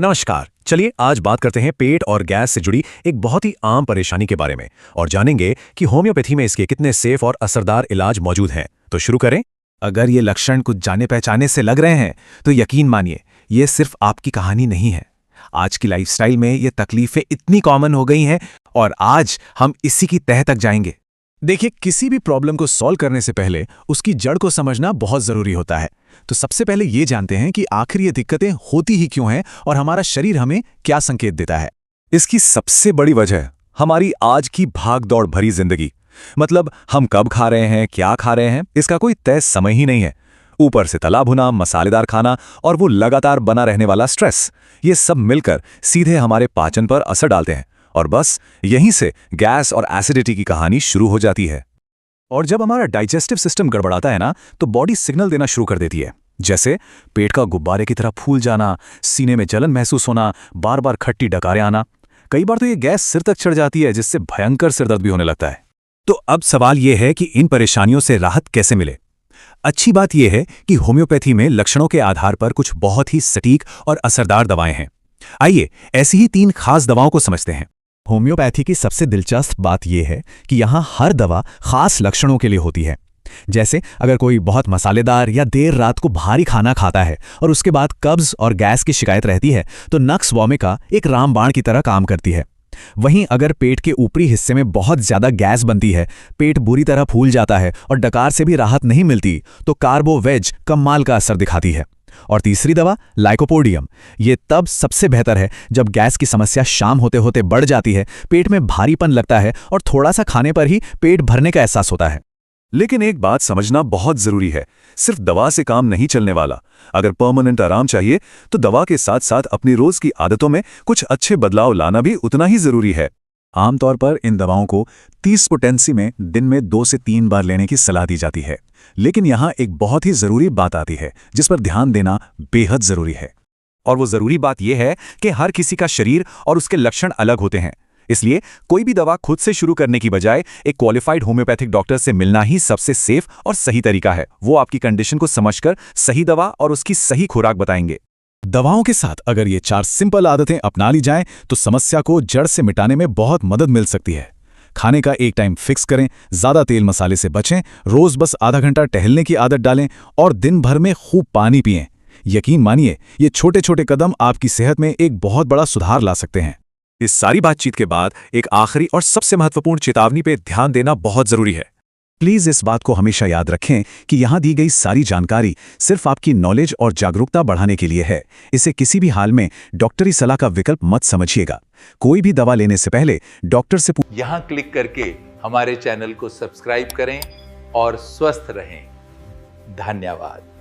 नमस्कार। चलिए आज बात करते हैं पेट और गैस से जुड़ी एक बहुत ही आम परेशानी के बारे में और जानेंगे कि होम्योपैथी में इसके कितने सेफ और असरदार इलाज मौजूद हैं। तो शुरू करें। अगर ये लक्षण कुछ जाने पहचाने से लग रहे हैं तो यकीन मानिए ये सिर्फ आपकी कहानी नहीं है। आज की लाइफस्टाइल में ये तकलीफें इतनी कॉमन हो गई हैं और आज हम इसी की तह तक जाएंगे। देखिए, किसी भी प्रॉब्लम को सॉल्व करने से पहले उसकी जड़ को समझना बहुत जरूरी होता है। तो सबसे पहले ये जानते हैं कि आखिर ये दिक्कतें होती ही क्यों हैं और हमारा शरीर हमें क्या संकेत देता है। इसकी सबसे बड़ी वजह हमारी आज की भाग-दौड़ भरी जिंदगी। मतलब हम कब खा रहे हैं, क्या खा रहे हैं, इसका कोई तय समय ही नहीं है। ऊपर से तला भुना मसालेदार खाना और वो लगातार बना रहने वाला स्ट्रेस, ये सब मिलकर सीधे हमारे पाचन पर असर डालते हैं और बस यहीं से गैस और एसिडिटी की कहानी शुरू हो जाती है। और जब हमारा डाइजेस्टिव सिस्टम गड़बड़ाता है ना, तो बॉडी सिग्नल देना शुरू कर देती है, जैसे पेट का गुब्बारे की तरह फूल जाना, सीने में जलन महसूस होना, बार बार खट्टी डकारें आना। कई बार तो ये गैस सिर तक चढ़ जाती है, जिससे भयंकर सिरदर्द भी होने लगता है। तो अब सवाल ये है कि इन परेशानियों से राहत कैसे मिले। अच्छी बात यह है कि होम्योपैथी में लक्षणों के आधार पर कुछ बहुत ही सटीक और असरदार दवाएं हैं। आइए ऐसी ही 3 खास दवाओं को समझते हैं। होम्योपैथी की सबसे दिलचस्प बात यह है कि यहाँ हर दवा खास लक्षणों के लिए होती है। जैसे अगर कोई बहुत मसालेदार या देर रात को भारी खाना खाता है और उसके बाद कब्ज और गैस की शिकायत रहती है, तो नक्स वोमिका एक रामबाण की तरह काम करती है। वहीं अगर पेट के ऊपरी हिस्से में बहुत ज्यादा गैस बनती है, पेट बुरी तरह फूल जाता है और डकार से भी राहत नहीं मिलती, तो कार्बोवेज कमाल का असर दिखाती है। और तीसरी दवा लाइकोपोडियम, ये तब सबसे बेहतर है जब गैस की समस्या शाम होते होते बढ़ जाती है, पेट में भारीपन लगता है और थोड़ा सा खाने पर ही पेट भरने का एहसास होता है। लेकिन एक बात समझना बहुत जरूरी है, सिर्फ दवा से काम नहीं चलने वाला। अगर परमानेंट आराम चाहिए तो दवा के साथ साथ अपनी रोज की आदतों में कुछ अच्छे बदलाव लाना भी उतना ही जरूरी है। आमतौर पर इन दवाओं को 30 पोटेंसी में दिन में 2 से 3 बार लेने की सलाह दी जाती है। लेकिन यहाँ एक बहुत ही जरूरी बात आती है जिस पर ध्यान देना बेहद जरूरी है। और वो जरूरी बात यह है कि हर किसी का शरीर और उसके लक्षण अलग होते हैं। इसलिए कोई भी दवा खुद से शुरू करने की बजाय एक क्वालिफाइड होम्योपैथिक डॉक्टर से मिलना ही सबसे सेफ और सही तरीका है। वो आपकी कंडीशन को समझकर सही दवा और उसकी सही खुराक बताएंगे। दवाओं के साथ अगर ये 4 सिंपल आदतें अपना ली जाएं तो समस्या को जड़ से मिटाने में बहुत मदद मिल सकती है। खाने का एक टाइम फिक्स करें, ज्यादा तेल मसाले से बचें, रोज बस आधा घंटा टहलने की आदत डालें और दिन भर में खूब पानी पिएं। यकीन मानिए, ये छोटे छोटे कदम आपकी सेहत में एक बहुत बड़ा सुधार ला सकते हैं। इस सारी बातचीत के बाद एक आखिरी और सबसे महत्वपूर्ण चेतावनी पे ध्यान देना बहुत जरूरी है। प्लीज इस बात को हमेशा याद रखें कि यहाँ दी गई सारी जानकारी सिर्फ आपकी नॉलेज और जागरूकता बढ़ाने के लिए है। इसे किसी भी हाल में डॉक्टरी सलाह का विकल्प मत समझिएगा। कोई भी दवा लेने से पहले डॉक्टर से यहाँ क्लिक करके हमारे चैनल को सब्सक्राइब करें और स्वस्थ रहें। धन्यवाद।